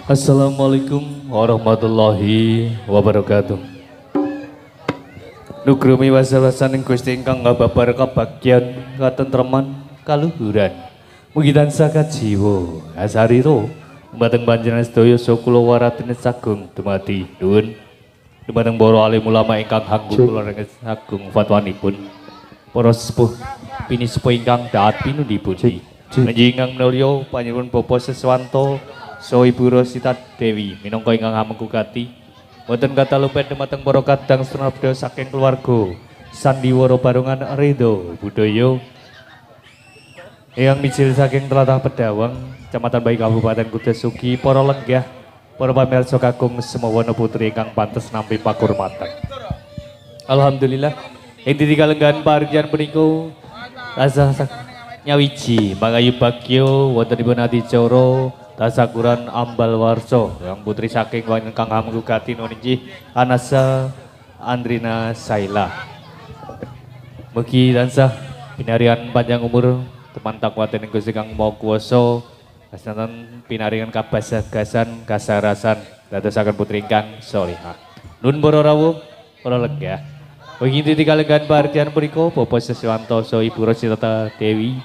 Assalamualaikum warahmatullahi wabarakatuh. Nugrumi wasalasaning Gusti ingkang ngababar kabagyan katentreman kaluhuran. Mugi tansah kajiwa asariro dumateng panjenengan sedaya saha kula waratene sagung dumadi nuwun dumateng para alim ulama ingkang hanggung kula renget sagung fatwanipun. Para sepuh pinisepuh ingkang daat pinundipun. Panjenengan menulya panjenengan Bapak Seswanto saha Ibu Rosita Dewi minangka ingkang hamengkukati wonten katalupet dumateng para kadang sunabda saking keluarga sandiwara barongan ridho budaya ingkang mijil saking tlatah Pedawang Kecamatan Bayi Kabupaten Kudasugi para lenggah para pamirsa kakung semono putri ingkang pantes nampi pakurmatan. Alhamdulillah ing tikalenggan parinjan punika tasah nyawiji mangayu bagya wontenipun adicara tasakuran ambal warso yang putri saking ingkang hamengkukati nunjih Anasa Andrina Saila. Mugi tansah pinarian panjang umur teman takwaten Gusti Kang Maha Kuwasa kasanten pinaringan kabasagasan kasarasan dadosaken putri ingkang salehah. Nun para rawuh para lenggah. Mugi tikalenggan parinjan punika Bapak Seswanto saha Ibu Rosita Dewi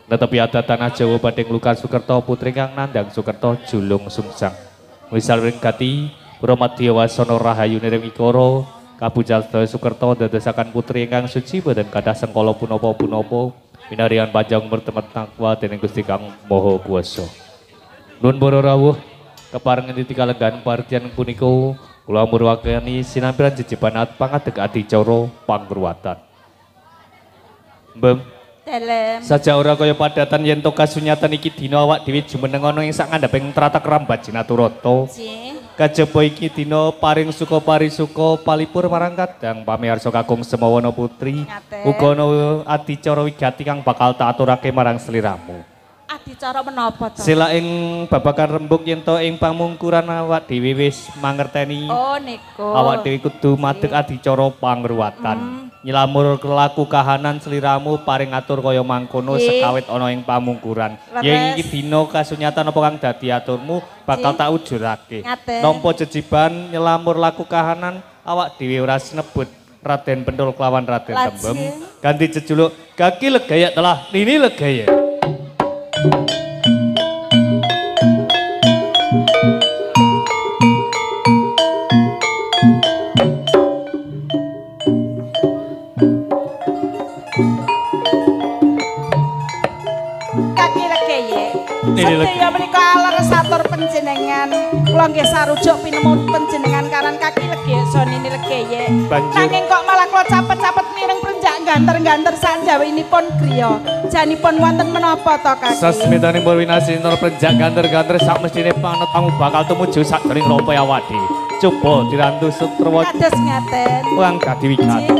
tetapi ada tanah Jawa badhe nglukan Sukerto putri kang nandhang Sukerto julung sungsang. Wisal ringkati Pramadya wasana rahayune remikara kabucal sedaya Sukerto dadosaken putri ingkang suci boten kathah sengkala punapa-punapa pinarian panjang umur temet takwa dening Gusti Kang Maha Kuwasa. Nuwun para rawuh keparengan tikalenggan parinjan punika kula muruwakani sinampiran jejeban pangadeg adicara pangruwatan. Mbem saja ora kaya padatan yen to kasunyatan iki dina awak dhewe jumeneng ana ing sak ngandhaping tratak rambat Jinaturata. Kajaba iki dina paring suka parisuka palipur marang kadang pamirsa kakung semono putri. Uga ana adicara wigati kang bakal tak aturake marang sliramu. Adicara menapa to? Sila ing babagan rembug yen to ing pamungkuran awak dhewe wis mangerteni. Oh niku. Awak dhewe kudu madeg adicara pangruwatan. Nyelamur kelaku kahanan sliramu paring atur kaya mangkono sekawit ana ing pamungkuran. Yen iki dina kasunyatan apa kang dadi aturmu bakal tak ujurake. Nampa jejiban nyelamur laku kahanan awak dhewe ora sinebut Raden Pentul kelawan Raden Tembem. Ganti jejuluk Kaki Legaya telah Nini Legaya. Sedaya menika leresatur panjenengan kula nggih sarujuk pinemu panjenengan karan Kaki Legaya Nini Legaya. Nanging kok malah kula capet-capet mireng prenjak ganter-ganter sanjawinipun griya. Janipun wonten menapa to Kaki? Sasmitanipun winasinten prenjak ganter-ganter sak mestine panut kamu bakal tumuju sakjroning rompe awak dhewe. Coba dirantu sutrawa. Kados ngaten. Wong dadi wigati.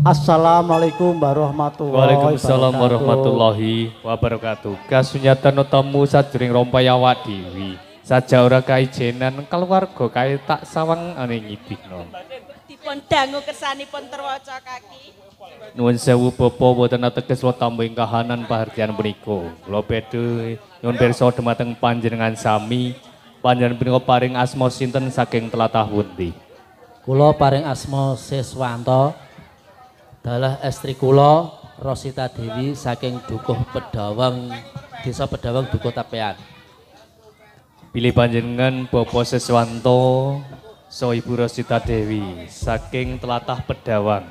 Assalamualaikum warahmatullahi Waalaikumsalam warahmatullahi wabarakatuh. Kasunyatan tamu sajroning rompay awak dhewe. Saja ora kaijenan keluarga kae tak sawang ane ngidihno. Dipun dangu kersanipun terwaca kaki. Nuwun sewu Bapak boten ateges lo tambah kahanan pahartian punika. Kula bedhe nyuwun pirsa dhumateng panjenengan sami. Panjenengan punika paring asma sinten saking tlatah pundi? Kula paring asma Siswanto. Dalah estri kula Rosita Dewi saking Dukuh Pedawang, Desa Pedawang Dukuh Tapean. Pilih panjenengan Bapak Siswanto so Ibu Rosita Dewi saking tlatah Pedawang.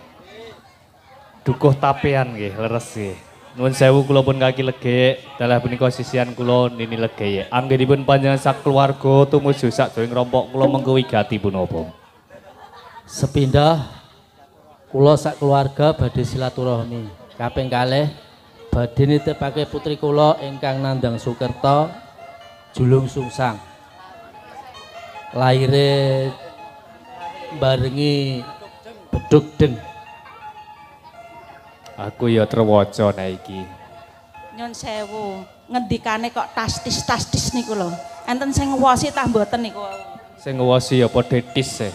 Dukuh Tapean nggih, leres nggih. Nuwun sewu kula pun kaki legek, dalah punika sisihan kula nini legek. Anggenipun panjenengan sak keluarga tumuju sak doing rompok kula mengko wigati punapa? Sepindah kula sak keluarga badhe silaturahmi. Kaping kalih badhe nitipake putri kula ingkang Nandang Sukerto julung sungsang. Laire barengi Bedug Den. Aku ya trewaca nek iki. Nyun sewu, ngendikane kok tastis-tastis niku lho. Enten sing nguwasi tah mboten niku. Sing nguwasi apa detis e.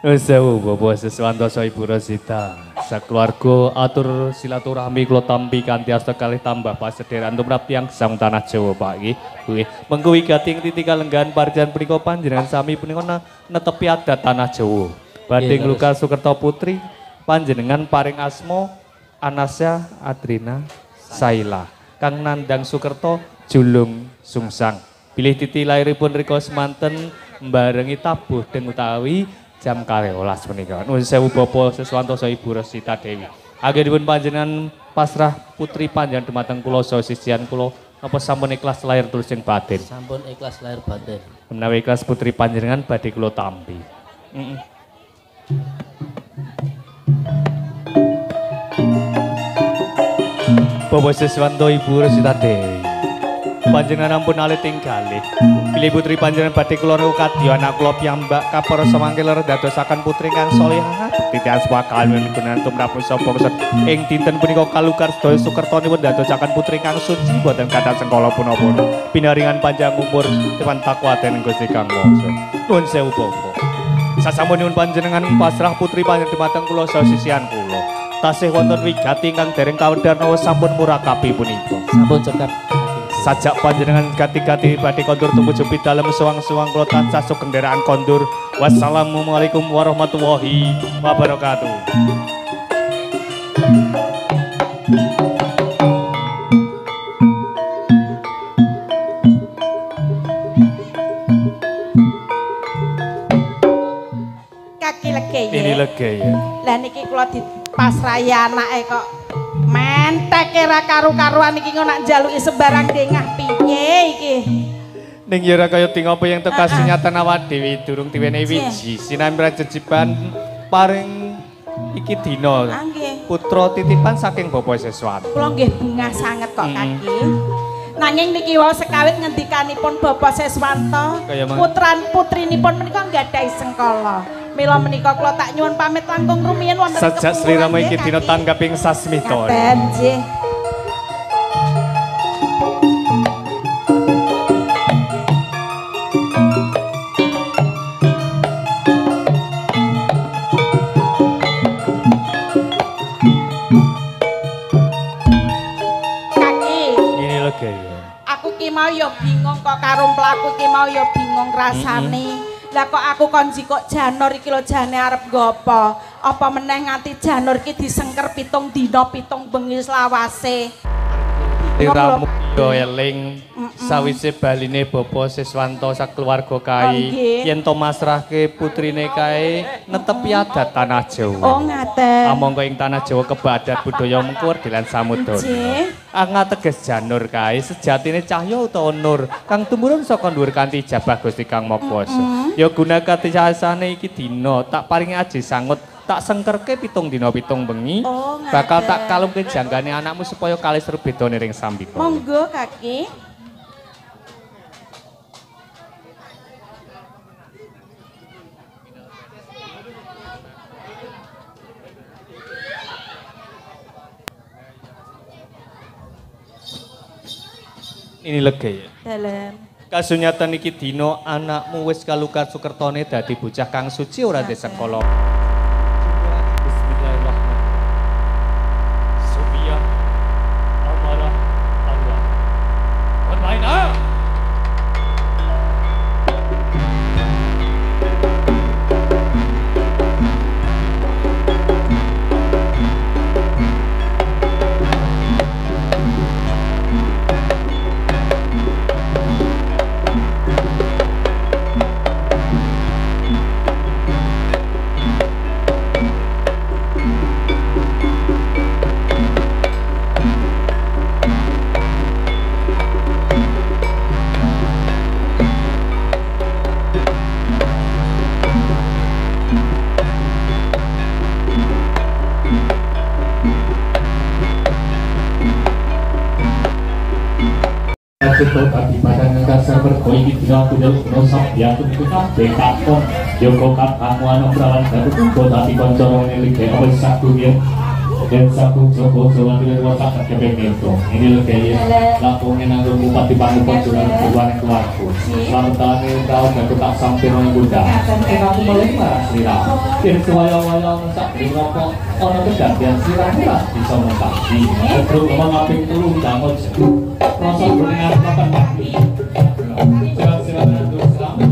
Nuwun sewu Bapak Siswanto so Ibu Rosita. Sakeluarga atur silaturahmi kula tampi kanthi asta kalih tambah pasederan tumrap tiyang gesang tanah Jawa Pak nggih. Nggih, mengko wigating titi kalenggahan parjan punika panjenengan sami punika netepi adat tanah Jawa. Badhe ngluka Sukerto Putri panjenengan paring asma Anasya Adrina Saila. Kang Nandang Sukerto julung sungsang. Bilih titi lairipun rika semanten mbarengi tabuh den utawi jam 12 menika. Nuwun sewu Bapak Siswanto saha Ibu Rosita Dewi. Anggenipun panjenengan pasrah putri panjenengan dumateng kula saha sisihan kula napa sampun ikhlas lahir tulus ing batin? Sampun ikhlas lahir batin. Menawi ikhlas putri panjenengan badhe kula tampi. Bapak Siswanto Ibu Rosita Dewi. Panjenengan ampun alit tinggalih. Pilih putri panjenengan badhe kula kadya anak kula piyambak kapara samangke ler dadosaken putri kang salehah titian swakalan gunan tumrap sapa kesed ing dinten punika kalukar sedaya Sukertonipun dadosaken putri kang suci boten kathah sengkala punapa pinaringan panjang umur dewan takwa dening Gusti Kang Mangsa. Nuwun sewu Bapak. Sasampunipun panjenengan pasrah putri panjenengan dumateng kula saha sisihan kula. Tasih wonten wigati ingkang dereng kawedhan sampun murakabi punika. Sampun cekap. Sajak panjenengan gati-gati badhe kondur tumuju pidalem suwang-suwang kula tansah kendaraan kondur. Wassalamualaikum warahmatullahi wabarakatuh. Kaki legeye. Ini legeye. Lah niki kula dipasrahi anake kok mentek ra karu-karuan iki ngono njaluki sembarang dengah piye iki. Ning ya ora kaya ting apa yang teka sinyatan awak dhewe durung diwenehi wiji. Sinamira jejiban paring iki dina. Putra titipan saking Bapak Siswanto. Kula nggih bungah sanget kok kaki. Nanging niki wau sekawit ngendikanipun Bapak Siswanto, putran putrinipun menika nggadahi sengkala. Mila menika kula tak nyuwun pamit langkung rumiyin wonten Sajak Sri Rama iki dina tanggaping sasmita. Nggih. Kaki. Ini lagi ya. Aku ki mau ya bingung kok karo mlaku ki mau ya bingung rasane. Lah kok aku kon jikok janur iki lho jane arep nggopo? Apa meneh nganti janur iki disengker 7 dina 7 bengi selawase. Tiramu yo eling sawise baline Bapak Siswanto sakeluarga kae yen to masrahke putrine kae netepi adat tanah Jawa. Oh ngaten. Amangka ing tanah Jawa kebadat budaya mengkur dilan samudana. Ngateges janur kae sejatine cahya utawa nur kang tumurun saka dhuwur kanthi jabah Gusti Kang Maha Kuwasa. Ya guna katisasane iki dina tak paringi aji sangut tak sengkerke 7 dina 7 bengi. Bakal tak kalungke janggane anakmu supaya kalih seru bedane ring sambika. Monggo kaki. Ini lega ya. Dalam. Kasunyatan iki dina anakmu wis kalukar sukertone dadi bocah kang suci ora di sekolah. Bismillahirrahmanirrahim. Sofia amarah Allah. Bermain ah. Tadi pada ngkasar berkoin di dalam kudel nosap yang kutukah dekapon Joko kap kamu anak berawan satu kumpul tapi koncorong ini kayak apa satu dia dan satu Joko jalan di luar tak kepengen itu ini lagi ya lakunya nanggung bupati Pangupon jalan keluar keluarku lantaran ini tahu aku tak sampai orang bunda aku boleh marah selira dan sewaya-waya tak rokok orang kegantian selira bisa mengkaji terus ngaping telur damai rasa berdengar makan kaki silakan dulu selamat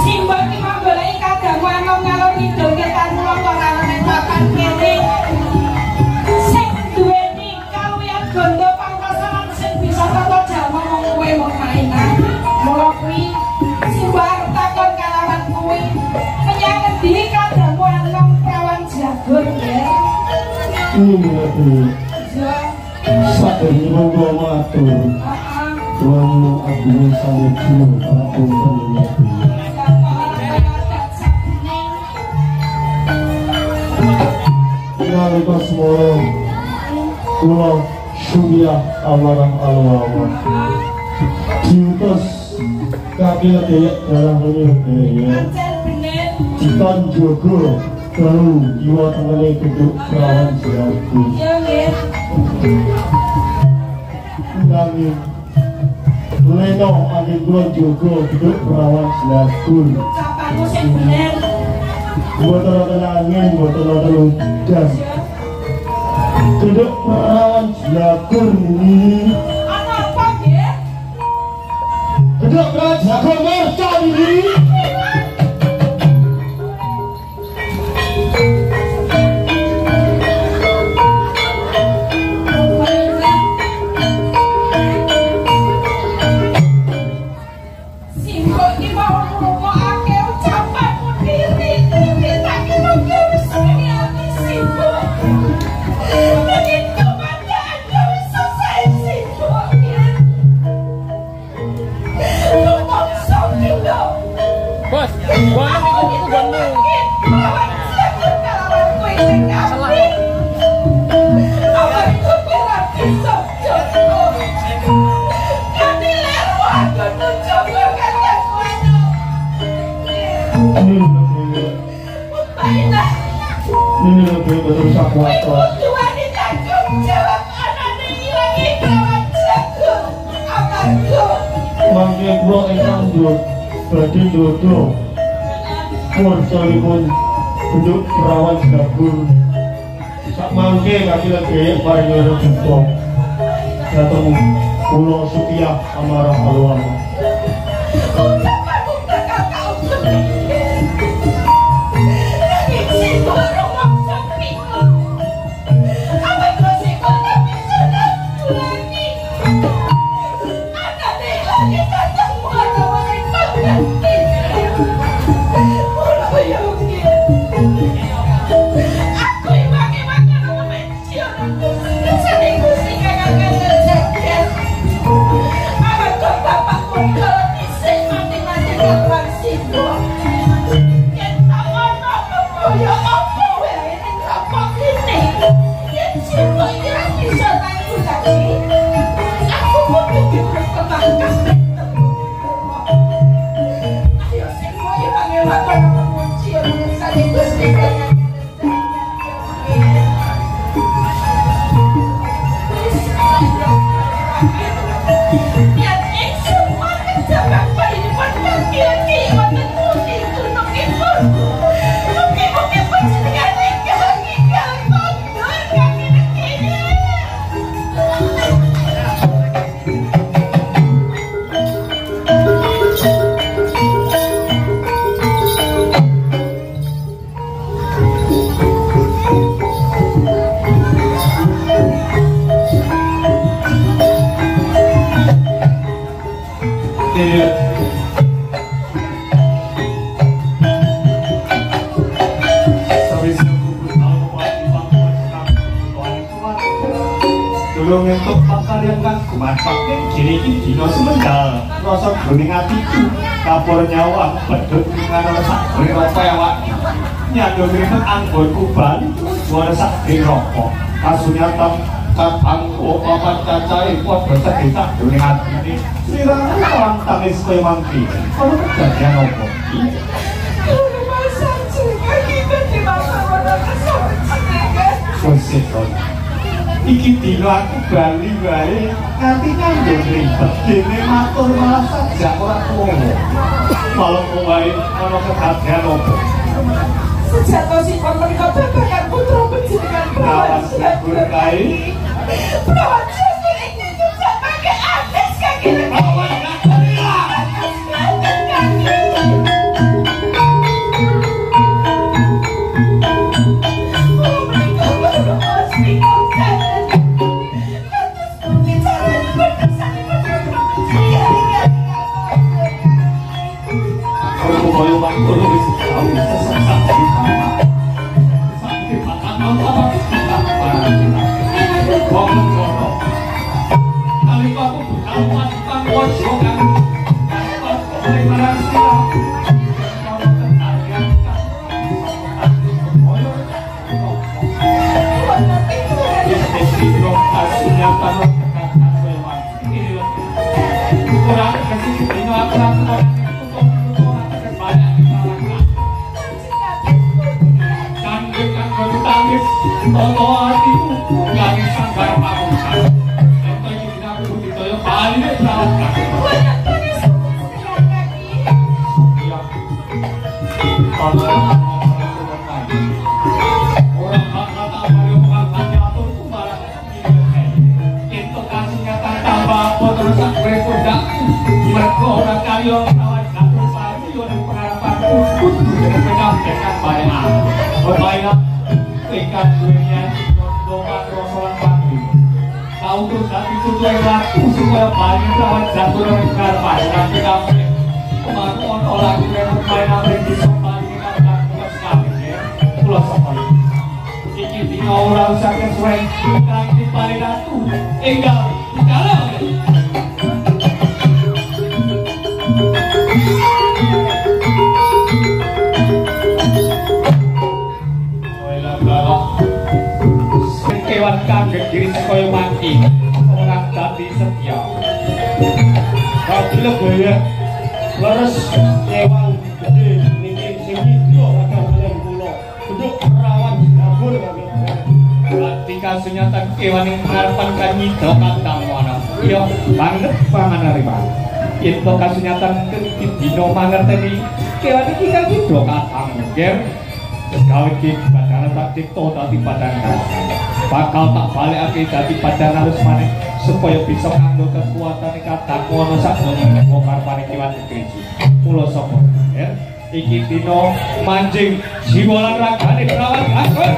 Simbol ki manggolai kadang Menyang endi kadangmu enom prawan jagur ya? Iya, Bu. Ya. Sadene monggo matur. Tuhan agung sangat dulu, aku pengen nalika semua kula surya amarah alawah diutus kaki ledek dalam ledek Cikan Jogo lalu jiwa tengene geduk perawan jago nanging Leno adik kula Jogo geduk perawan jago ucapanmu sing bener Boten angin, boten udan. Geduk perawan jagur ini. ana apa nggih? Geduk perawan jagur merca ini. Bos, gua ikut gonmu. Ini lebih betul sakwato. Mangke kula ingkang nduk badhe dodo purcanipun geduk perawan jagur. Sak mangke kaki ledek paring ora duka. Dateng kula Setia amarah alawah. Durung entuk pakaryan kang gumanfaat kene iki dina semendal rasa jroning atiku kapur nyawang bedhot ngano sak roko awak nyando ngrimet anggonku bali suara sak roko kasunyatan katang papan cacahe padha sedetak jroning atine sirang lan tangis kowe mangki ana kejadian apa iki iki dina aku bali wae nganti nganggo ribet dene matur malah sajak ora tuwa malah wae ana kedadian opo sejatosipun menika babagan putra panjenengan prawan jagur kae prawan jagur iki juga pakai ates kaki prawan Bakal tak balik ake dadi pacar halus maneh supaya bisa nganggo kekuatan kadang ngono sak donya bongkar panikiwan gereja. Mula sapa iki dina manjing jiwa lan ragane prawan anggur.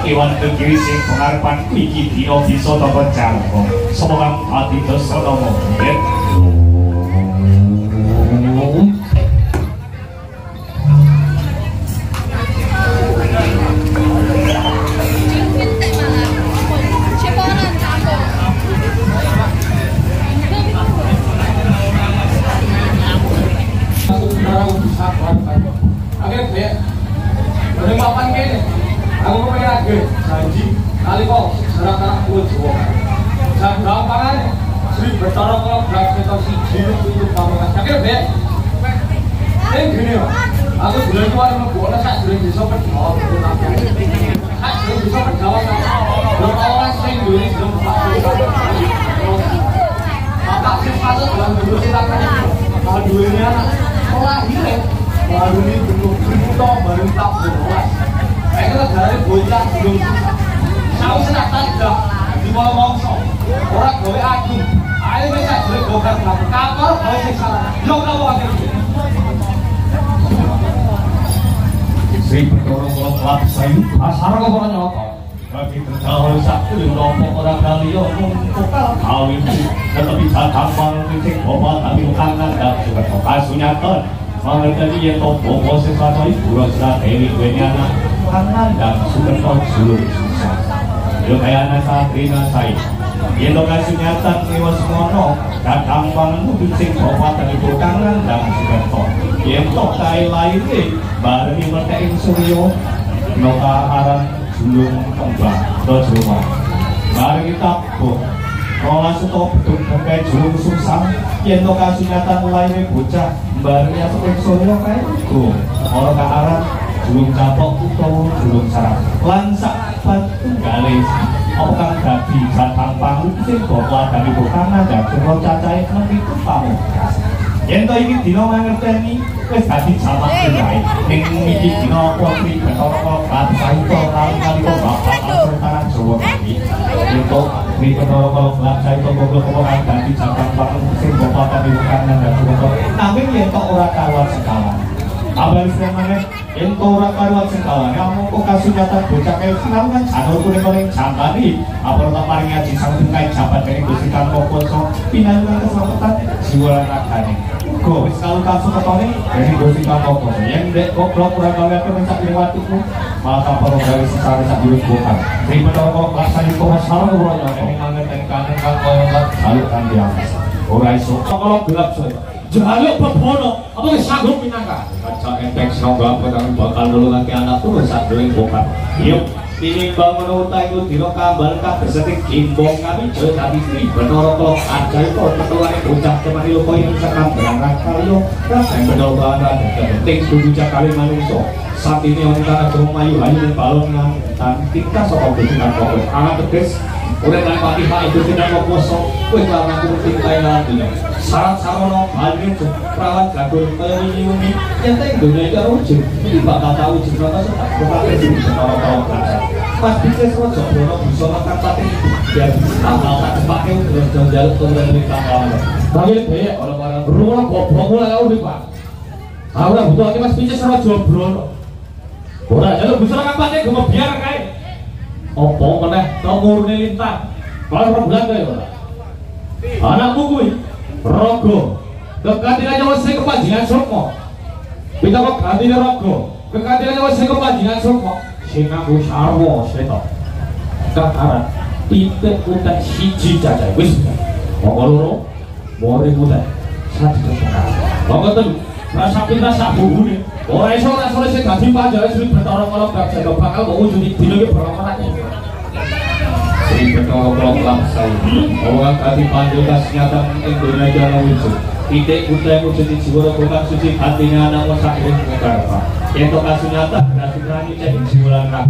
Kewan kegiri sing pengarepan iki dina bisa tapa jalma sapa kang ati dosa nomo aku pengen lagi janji kali kok serak-serak kulit Jawa dan gampangan Sri Betara kalau belas meter siji itu pamangan sakit bet ini gini loh aku bulan keluar sama bola saya bulan bisa berjawa saya bulan bisa berjawa berapa orang sering dulu ini sudah maka sih patut dalam bentuk silakan kalau dulunya lahir baru ini bentuk berbuto baru tak berluas mereka dari bocah belum tahu senang tanda di bawah mongso orang gawe agung ayo bisa boleh bongkar belakang kapal gawe siksa yuk kamu akhirnya Sri Betara kula kelap sayu asar kok ora nyata bagi terjauh satu rompok orang kaliyo mungkal kawin tetapi sadang sing bapak tapi kangen dan juga kasunyatan mengerti yang topo sesuatu ibu rasa dewi duenya anak dan sukerto seluruh susah yo kaya anak Sabrina saya yang kasunyatan lewat semono kadang bangun sing bapak dan ibu kangen dan sukerto yang kaya lain bareng mertein suryo noka aran julung kembang dojoma bareng tapo kalau suto betul pakai julung susah yang kasunyatan lainnya bocah barengnya seperti suryo kayak itu orang ke arah julung capok utawa julung sarap lansak batu galis apakah dadi jatang panggung sing bapak dari bukana dan jero cacai itu pamungkas yen to iki dina mangerteni wis dadi jatang sing ning iki dina Putri Betara kali kali bapak asal tanah Jawa kami untuk di penoro kalau belakang itu ngobrol-ngobrol ganti cabang waktu sing bapak tapi bukan nanda tuh namun ya itu orang karuan sekawan abang istilahnya itu orang karuan sekawan kamu kok kasih nyata bocah kayak sinau kan janur kuning-kuning jambari apa tak paling ngaji sang tingkai jabat dari gusikan kokoso pindahan keselamatan jiwa ragani kok kalau kasus ketone dari gusikan kokoso yang dek kok kurang kalian tuh mencak lewatiku malah kapal dari secara tak dibutuhkan di penoro bahasa itu masalah urutnya ini mangen kanan kan koyong saluk kan di atas ora iso kalau gelap saya jaluk bebono apa sanggup minangka kaca enteng serongga petang bakal nulungan ke anak tuh sak doing bokap yuk tinimbang menuta itu dino kambal kabeh seting kimbong kami jauh tapi istri benoro kelok aja itu ketuanya bocah cemari lo koyong sekam berangkat kaliyo dan benoro bahan penting duduk kali manungso saat ini wanita Jawa Mayu hanya dan balon dan kita sokong berjuang pokok anak tegas udah kan Fatihah itu tidak mau kosong kue karena aku cintai nantinya syarat sarono halnya perawan gagur kayak ini yang tadi Indonesia ujung ini bakal tahu ujung kata setak berkata sini setara-tara kata pas bisnis rojo brono bisa makan pati biar tanggal tak dipakai terus jalan turun dari kapal tapi deh orang-orang berulang goblok mulai udah pak aku udah butuh ini mas bisnis rojo brono udah jalur bisa makan pati gue mau biar kayak opo meneh nomurne lintang kalau rembulan kaya ora anakmu kuwi rogo kekandingan nyawa sing kepanjingan sukma pitaka gantine rogo kekandingan nyawa sing kepanjingan sukma sing nganggo sarwa seto kakaran titik utek siji cacahe wis monggo loro mori utek satu kekaran monggo telu rasa pinta sak bubune ora iso ora sore sing dadi panjare sing bertara-tara gak jaga bakal mau wujud dina iki berlaku Sri Betoro Kolok Laksai orang kati panjang nyata Indonesia wujud titik budaya wujud di jiwa bukan suci hatinya anak wasakin mengarpa itu kasus nyata berhasil berani cek jiwa raka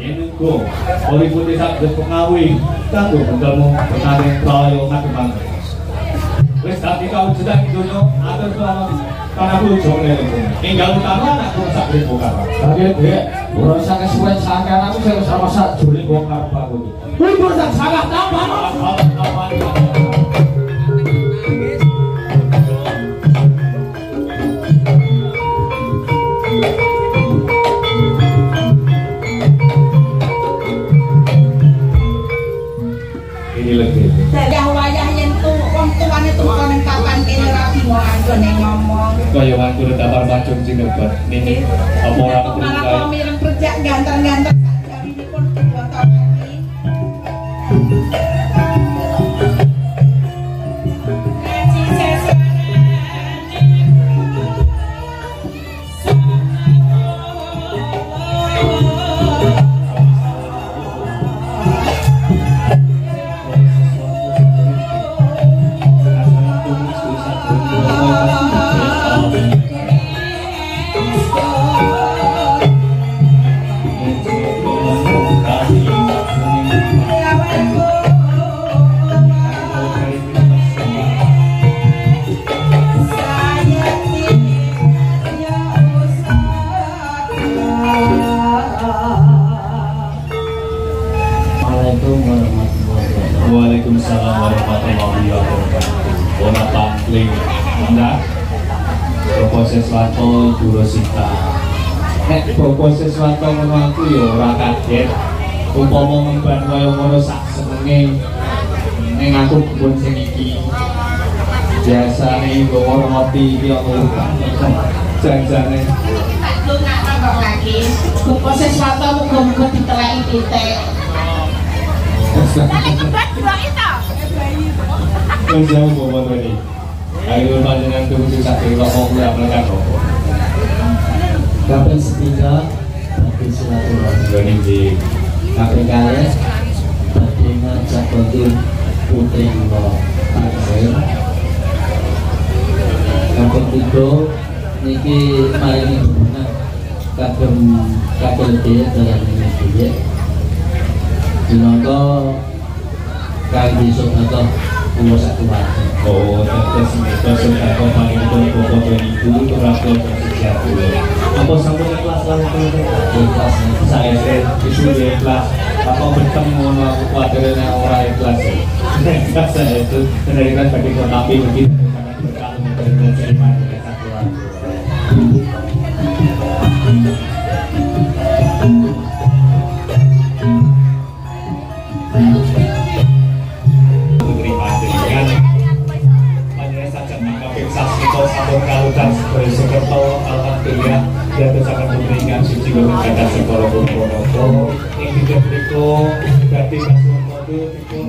ini go oli putih sakit pengawi kanggo bendelmu berkali pralayo ngakimang wis dadi kawujudan dunya atur selamat karena bujong lele tinggal utama anakku sakit bongkar kaget ya ora usah kesuwen sange anakku sing sama sak juli bongkar baku kuwi ora sangat tambah ini lagi dadah wayah yen wong tuane tuwa ning kapan kene ra bingung anggone ngomong kaya wantu dapar macung cinebat nini apa ora malah kok mireng perjak ganteng-ganteng sajaminipun kedua tahun iki Waalaikumsalam warahmatullahi wabarakatuh. Bona pangling anda proses wato durosita. Nek proses wato ngono aku ya ora kaget. Umpama ngemban kaya ngono sak senenge ning aku kebon sing iki. Biasane nggo roti iki ono janjane. tak lunakno kok kaki proses wato muga-muga diteleki titik Wis jauh bawa tadi. Ayo panjenengan kudu sakit rokok kuwi aplekan rokok. Kaping setiga badhe silaturahmi. Yo niki. Kaping kalih badhe ngajak kondur putri kula taksir. Kaping tiga niki maringi hubungan kagem KPLD dalam ini dinangka kangge sedekah kula sak keluarga. Oh, tetes sedekah paling pun pokok ibu ora kok siap dulu. Apa sampun ikhlas lan ikhlas saya itu ikhlas. Apa bertemu aku kuatir ora ikhlas. Ikhlas saya itu menarikan bagi tapi begitu sangat berkah untuk terima dengan keluarga. Kalutan Sekerto alhamdulillah dia akan memberikan suci kepada sekolah Ponorogo yang tidak berikut berarti kasuan mode itu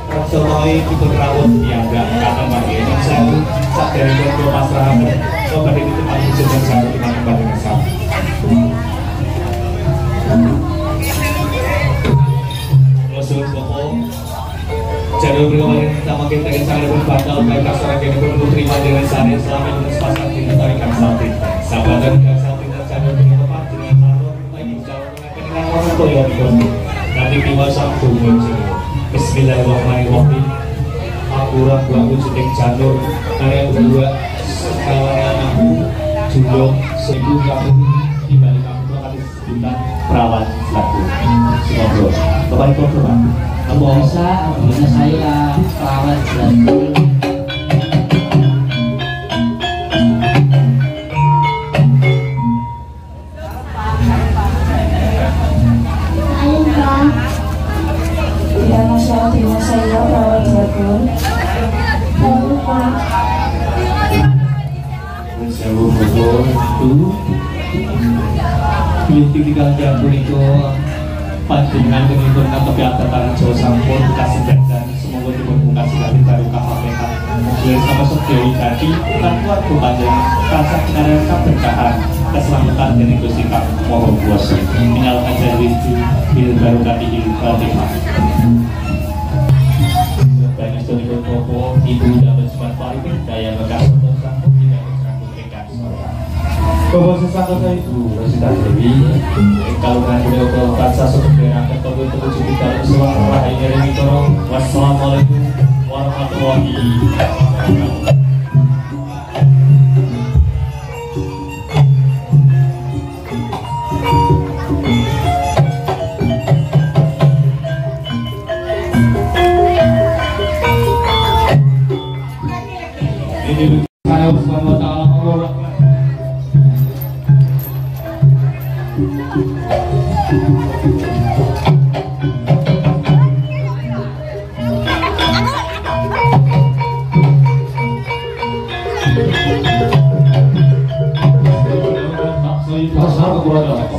Rasulullah itu rawat dianggap kata bagian satu saat dari kedua pasrah coba itu aku sedang satu dengan kembali ke sana Rasul Bohong jalur berkemarin pertama kita akan sangat berbakal baik masyarakat yang perlu terima dengan sehari selama ini sepasang di tarikan salting sahabat dan salting dan jalur berkemarin dengan marun baik jalur dengan orang toyot nanti tiba sabtu muncul Bismillahirrahmanirrahim aku ragu aku sedang jalur karena yang kedua sekawan aku julok sebu kamu di balik kamu itu akan disebutkan perawat lagu semua bro bapak itu bro bisa, alhamdulillah saya perawat Brazil. Ya masyarakat dengan saya perawat Brazil. Lalu Pak. Sewu bogor itu Bintik tinggal jambul itu panjenengan kemipun tapi antara Jawa sampun kasih dan semoga dibuka sekali baru KHPH dari sama sedaya jadi lan keluarga panjenengan rasa kinareka berkahan keselamatan dan Gusti Kang Maha Kuwasa minal ajari bil barokati il Fatihah banyak sedaya popo ibu dapat sempat paling daya bekas untuk sampun tidak berangkat mereka bahwa sesama saya itu Rosita Dewi kalau nanti beliau kaca seperti akan tahu itu kita selama rakyat ini tolong wassalamualaikum warahmatullahi wabarakatuh. Ini karena Subhanahu wa ta'ala Allah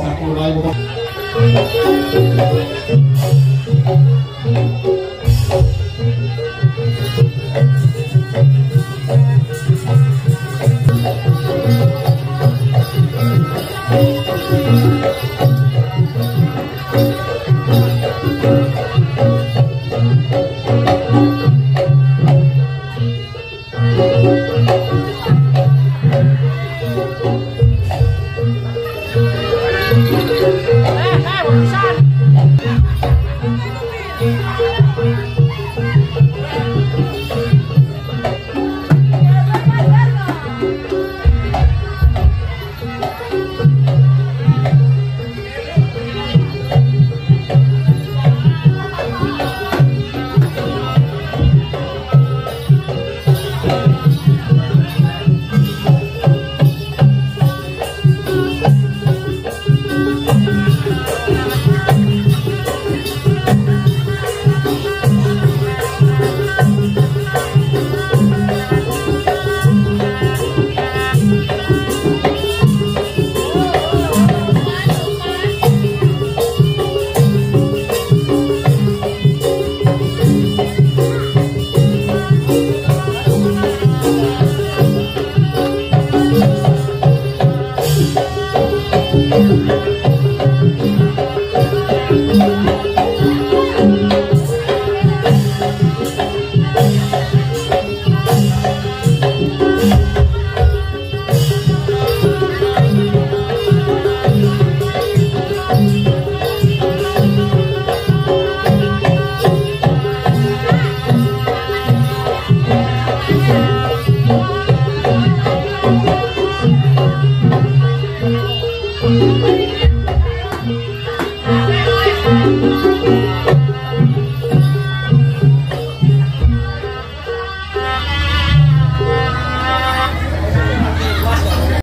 Sakura